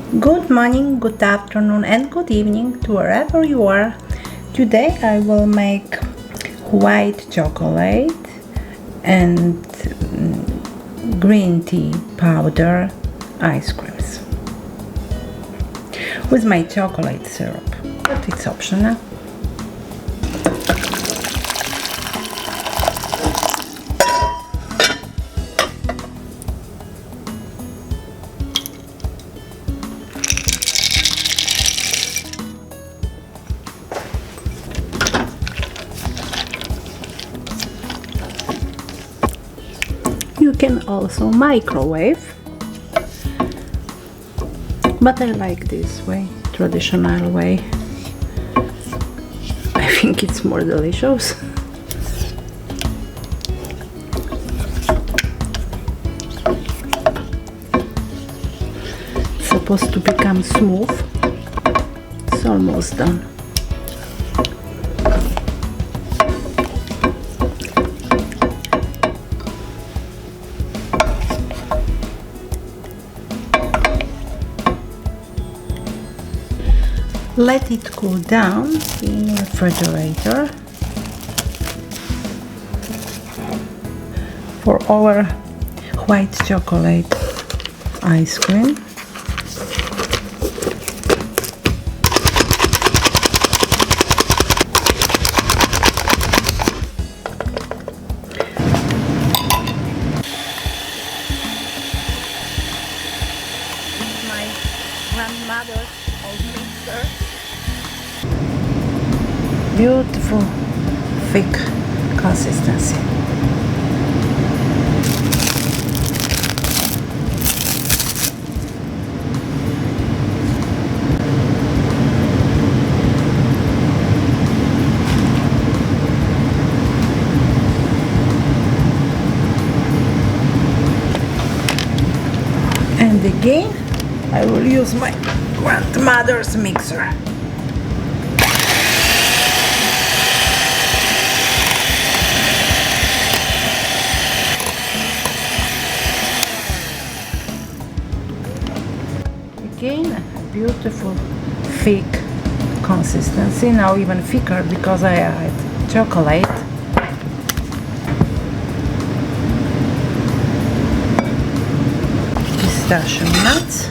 Good morning, good afternoon, and good evening to wherever you are. Today I will make white chocolate and green tea powder ice creams with my chocolate syrup, but it's optional. You can also microwave, but I like this way, traditional way. I think it's more delicious. It's supposed to become smooth. It's almost done. Let it cool down in the refrigerator for our white chocolate ice cream. My grandmother's old mixer. Beautiful thick consistency. And again I will use my grandmother's mixer. Again, beautiful thick consistency, now even thicker because I add chocolate. Pistachio nuts.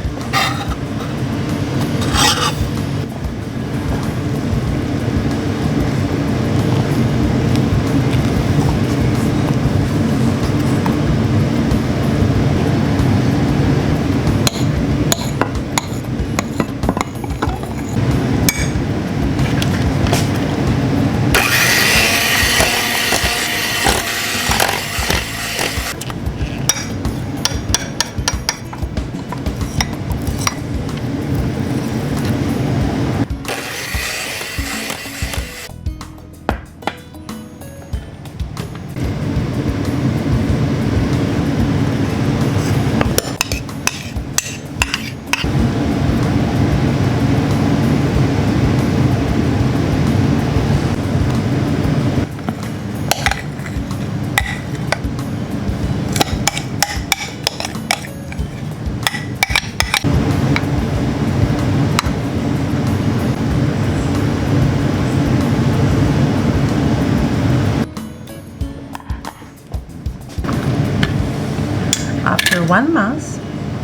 After 1 month,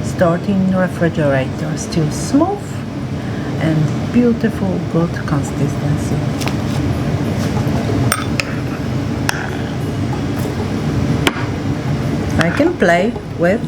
store it in refrigerator, still smooth and beautiful, good consistency. I can play with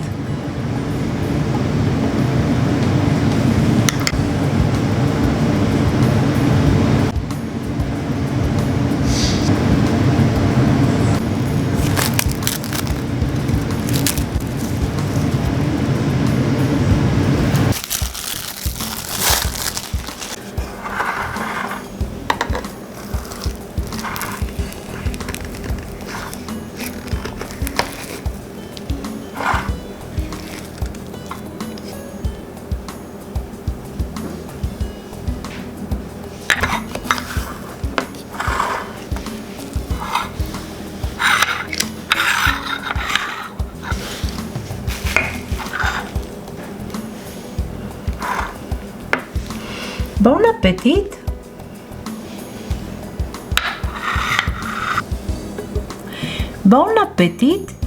Bon appetit! Bon appetit!